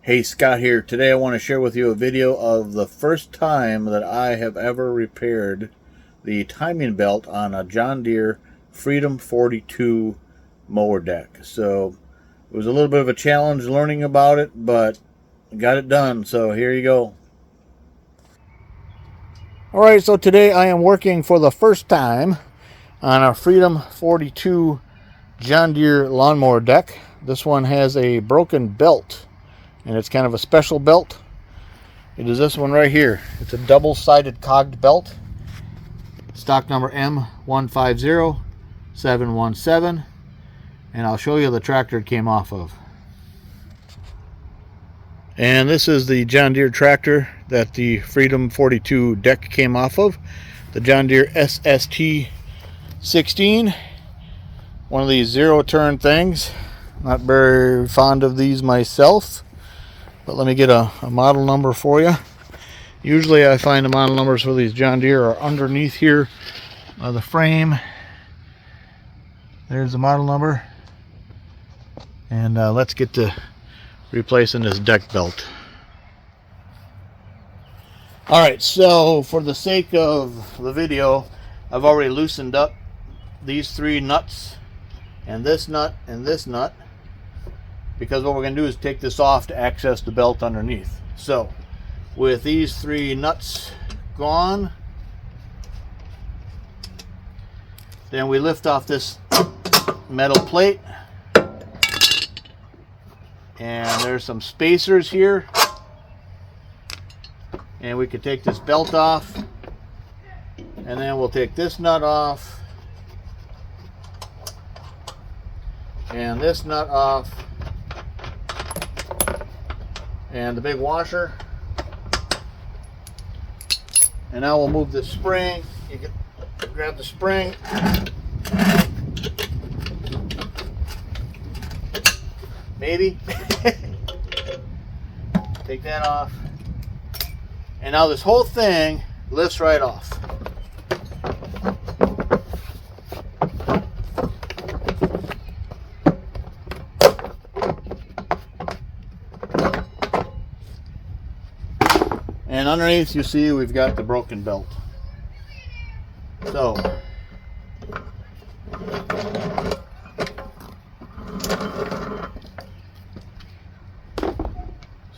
Hey, Scott here. Today I want to share with you a video of the first time that I have ever repaired the timing belt on a John Deere Freedom 42 mower deck. So it was a little bit of a challenge learning about it, but got it done. So here you go. Alright, so today I am working for the first time on a Freedom 42 John Deere lawnmower deck. This one has a broken belt, and it's kind of a special belt. It is this one right here. It's a double-sided cogged belt. Stock number M150717, and I'll show you the tractor it came off of. And this is the John Deere tractor that the Freedom 42 deck came off of. The John Deere SST 16. One of these zero-turn things. Not very fond of these myself, but let me get a model number for you. Usually I find the model numbers for these John Deere are underneath here the frame. There's the model number. And let's get to replacing this deck belt. Alright, so for the sake of the video, I've already loosened up these three nuts and this nut and this nut, because what we're going to do is take this off to access the belt underneath. So with these three nuts gone, then we lift off this metal plate, and there's some spacers here, and we could take this belt off, and then we'll take this nut off and this nut off, and the big washer. And now we'll move the spring. You can grab the spring, maybe take that off, and now this whole thing lifts right off. And underneath, you see we've got the broken belt. So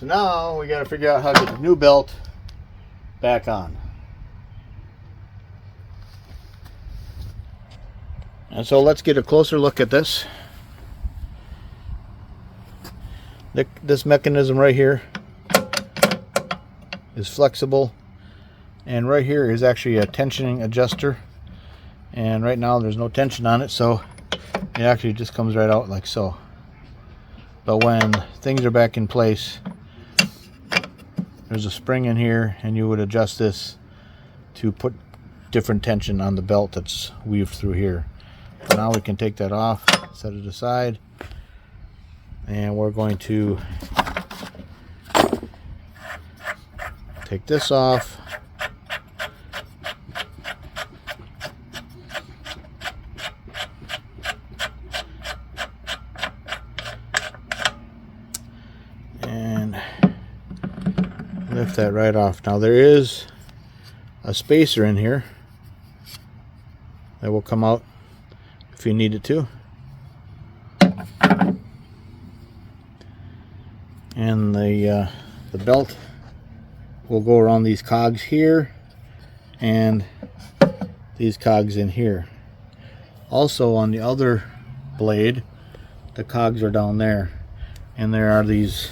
now we got to figure out how to get the new belt back on. And so let's get a closer look at this. This mechanism right here is flexible, and right here is actually a tensioning adjuster, and right now there's no tension on it, so it actually just comes right out like so. But when things are back in place, there's a spring in here, and you would adjust this to put different tension on the belt that's weaved through here. So now we can take that off, set it aside, and we're going to take this off. And lift that right off. Now there is a spacer in here that will come out if you need it to. And the belt will go around these cogs here and these cogs in here. Also on the other blade, the cogs are down there, and there are these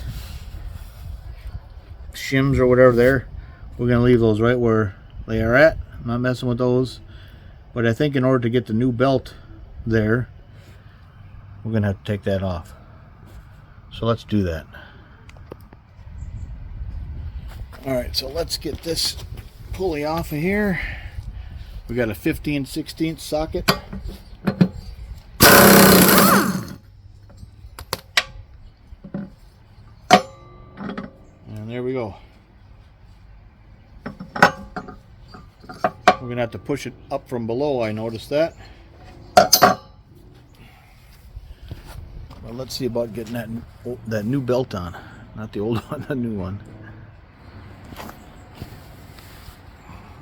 shims or whatever there. We're going to leave those right where they are at. I'm not messing with those, but I think in order to get the new belt there, we're going to have to take that off. So let's do that. Alright, so let's get this pulley off of here. We got a 15/16 socket. And there we go. We're going to have to push it up from below, I noticed that. Well, let's see about getting that new belt on. Not the old one, the new one.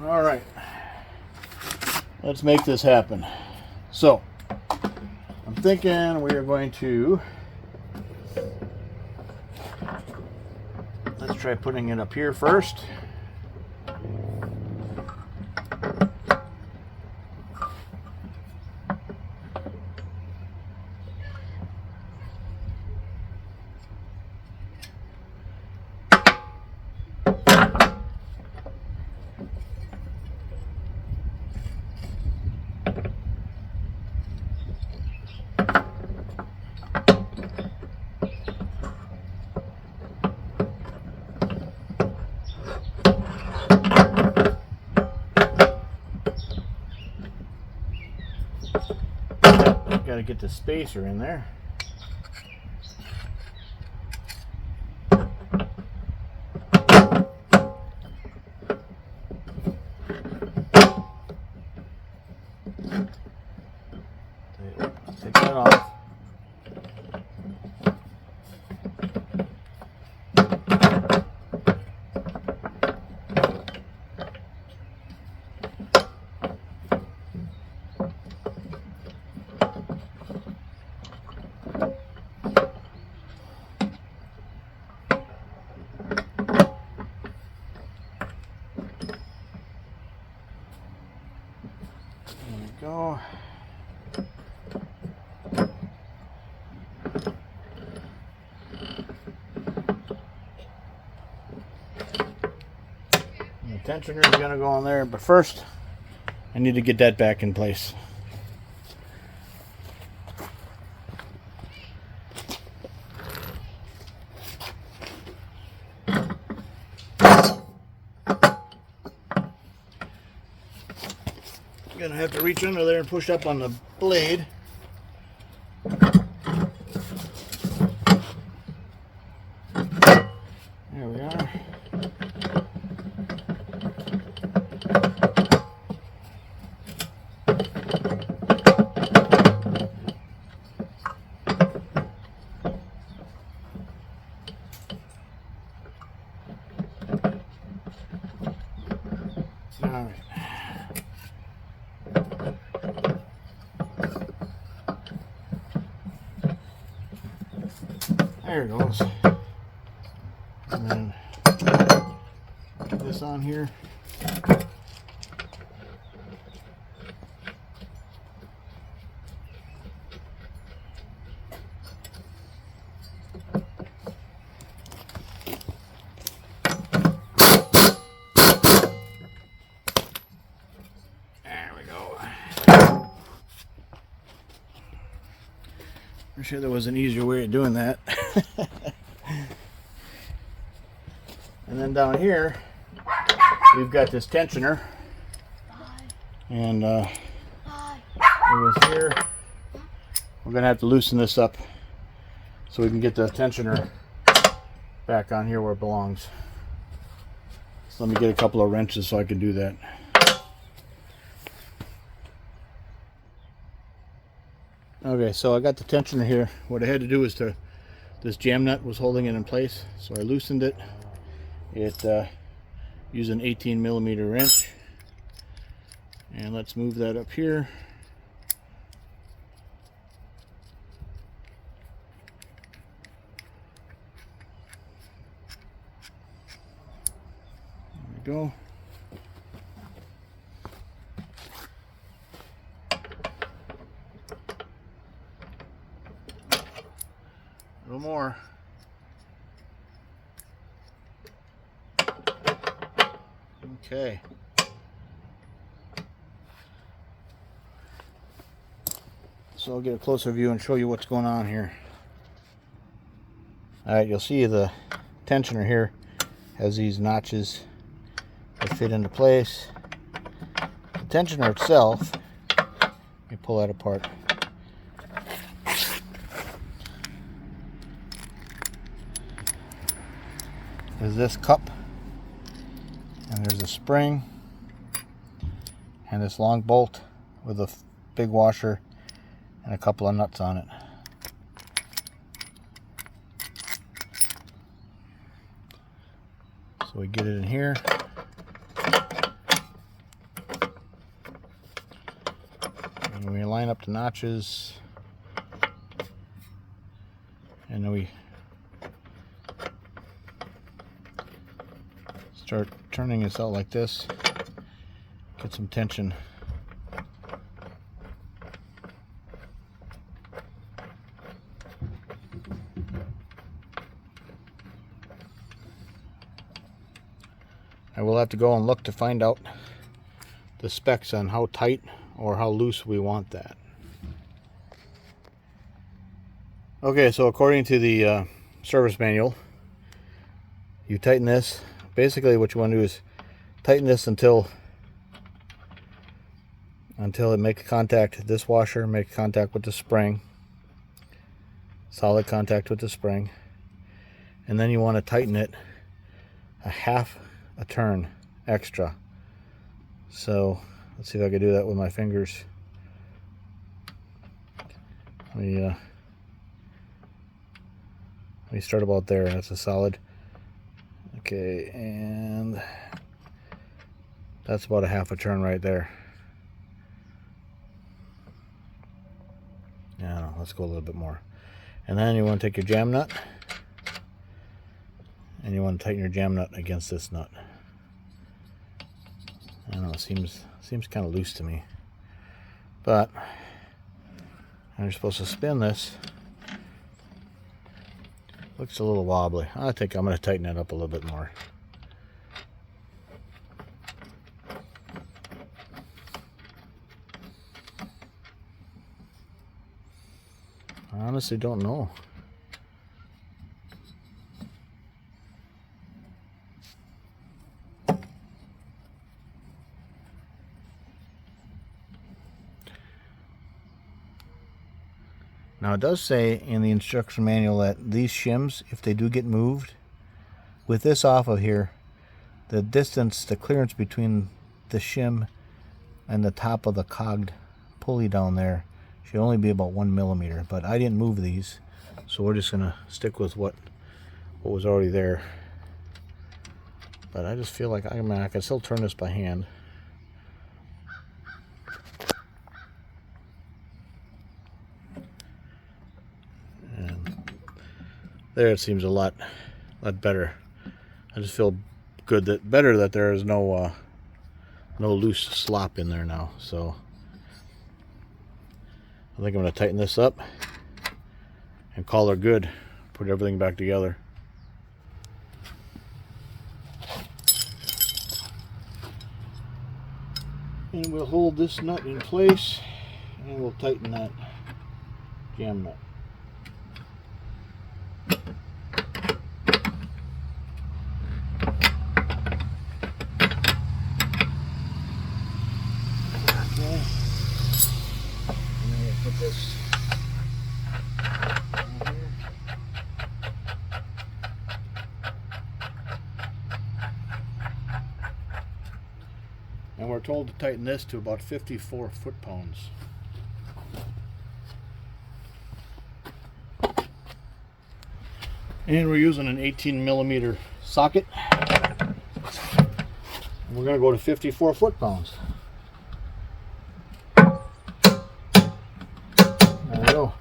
All right, let's make this happen. So I'm thinking we are going to, let's try putting it up here first. Got to get the spacer in there. Take that off. Go. The tensioner is going to go on there, but first I need to get that back in place. Gonna have to reach under there and push up on the blade. There we are. All right. There it goes. And then put this on here. There we go. I'm sure there was an easier way of doing that. And then down here we've got this tensioner, and it was here. We're gonna have to loosen this up so we can get the tensioner back on here where it belongs. So let me get a couple of wrenches so I can do that. Okay, so I got the tensioner here. What I had to do is this jam nut was holding it in place, so I loosened it. Use an 18mm wrench, and let's move that up here. There we go. A little more. Okay. So I'll get a closer view and show you what's going on here. Alright, you'll see the tensioner here has these notches that fit into place. The tensioner itself, let me pull that apart. Is this cup, and there's a spring and this long bolt with a big washer and a couple of nuts on it. So we get it in here. And we line up the notches. And then we start turning this out like this. Get some tension. I will have to go and look to find out the specs on how tight or how loose we want that. Okay, so according to the service manual, you tighten this. Basically what you want to do is tighten this until it makes contact, this washer makes contact with the spring, solid contact with the spring, and then you want to tighten it a half a turn extra. So let's see if I can do that with my fingers. Let me start about there. That's a solid. Okay, and that's about a half a turn right there. Yeah, no, let's go a little bit more. And then you want to take your jam nut and you want to tighten your jam nut against this nut. I don't know, it seems kind of loose to me. But you're supposed to spin this. Looks a little wobbly. I think I'm going to tighten it up a little bit more. I honestly don't know. Now it does say in the instruction manual that these shims, if they do get moved, with this off of here, the distance, the clearance between the shim and the top of the cogged pulley down there should only be about 1 millimeter. But I didn't move these, so we're just gonna stick with what was already there. But I just feel like I can still turn this by hand. There it seems a lot better. I just feel better that there is no loose slop in there now. So I think I'm going to tighten this up and call her good. Put everything back together. And we'll hold this nut in place and we'll tighten that jam nut. Put this down here. And we're told to tighten this to about 54 foot-pounds. And we're using an 18 millimeter socket. We're going to go to 54 foot-pounds. There we go.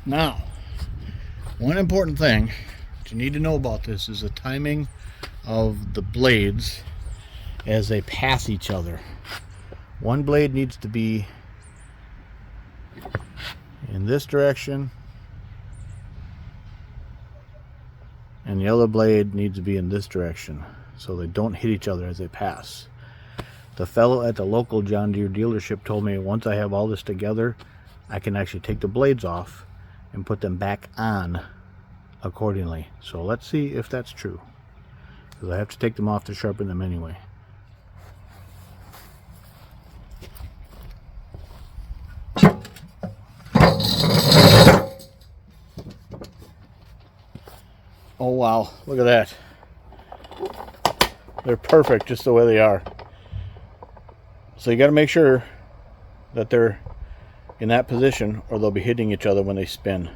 Now, one important thing that you need to know about this is the timing of the blades as they pass each other. One blade needs to be in this direction, and the other blade needs to be in this direction so they don't hit each other as they pass. The fellow at the local John Deere dealership told me once I have all this together, I can actually take the blades off and put them back on accordingly. So let's see if that's true, because I have to take them off to sharpen them anyway. Oh wow, look at that. They're perfect just the way they are. So you got to make sure that they're in that position, or they'll be hitting each other when they spin.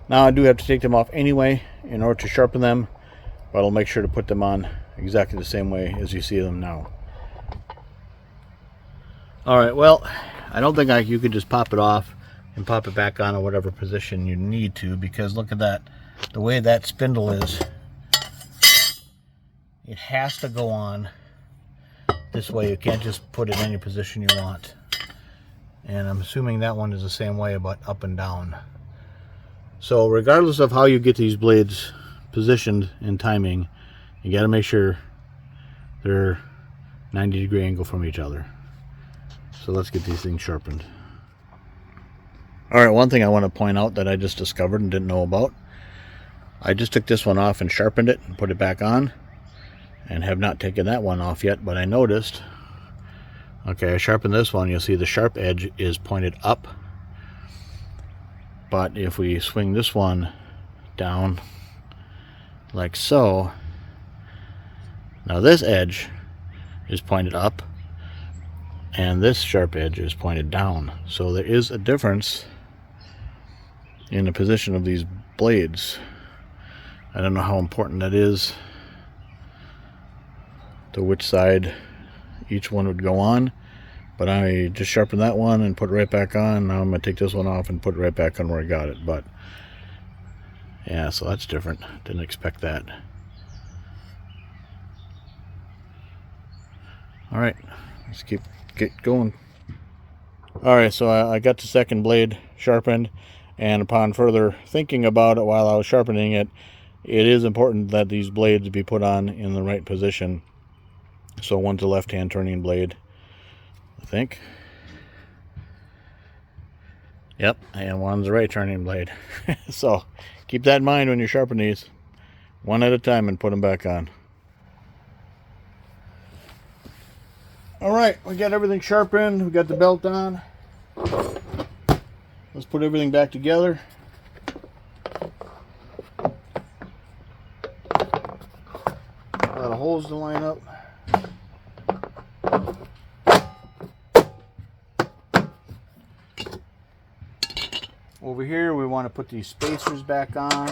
Now I do have to take them off anyway in order to sharpen them, but I'll make sure to put them on exactly the same way as you see them now. Alright, well, I don't think you could just pop it off and pop it back on in whatever position you need to, because look at that. The way that spindle is, it has to go on this way. You can't just put it in any position you want. And I'm assuming that one is the same way, but up and down. So regardless of how you get these blades positioned in timing, you got to make sure they're 90-degree angle from each other. So let's get these things sharpened. Alright, one thing I want to point out that I just discovered and didn't know about. I just took this one off and sharpened it and put it back on, and have not taken that one off yet, but I noticed, okay, I sharpened this one, you'll see the sharp edge is pointed up. But if we swing this one down like so, now this edge is pointed up and this sharp edge is pointed down. So there is a difference in the position of these blades. I don't know how important that is to which side each one would go on, but I just sharpened that one and put it right back on. Now I'm going to take this one off and put it right back on where I got it. But yeah, so that's different. Didn't expect that. Alright, let's get going. Alright, so I got the second blade sharpened, and upon further thinking about it while I was sharpening it, it is important that these blades be put on in the right position. So one's a left-hand turning blade, I think. Yep, and one's a right turning blade. So keep that in mind when you sharpen these, one at a time, and put them back on. Alright, we got everything sharpened, we got the belt on. Let's put everything back together. A lot of holes to line up. Over here we want to put these spacers back on.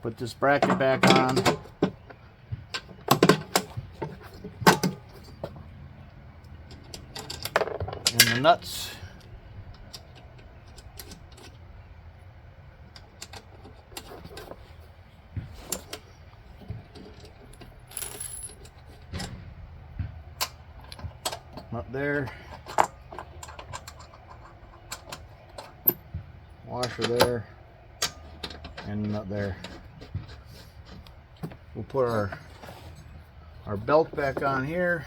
Put this bracket back on. And the nuts. Up there. Washer there. And nut there. We'll put our belt back on here.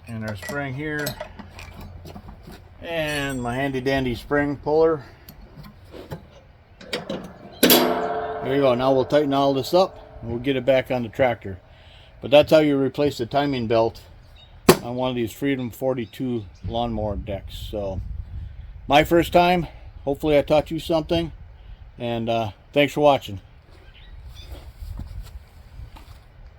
And our spring here. And my handy dandy spring puller. There you go. Now we'll tighten all this up and we'll get it back on the tractor. But that's how you replace the timing belt on one of these Freedom 42 lawnmower decks. So my first time. Hopefully I taught you something, and thanks for watching.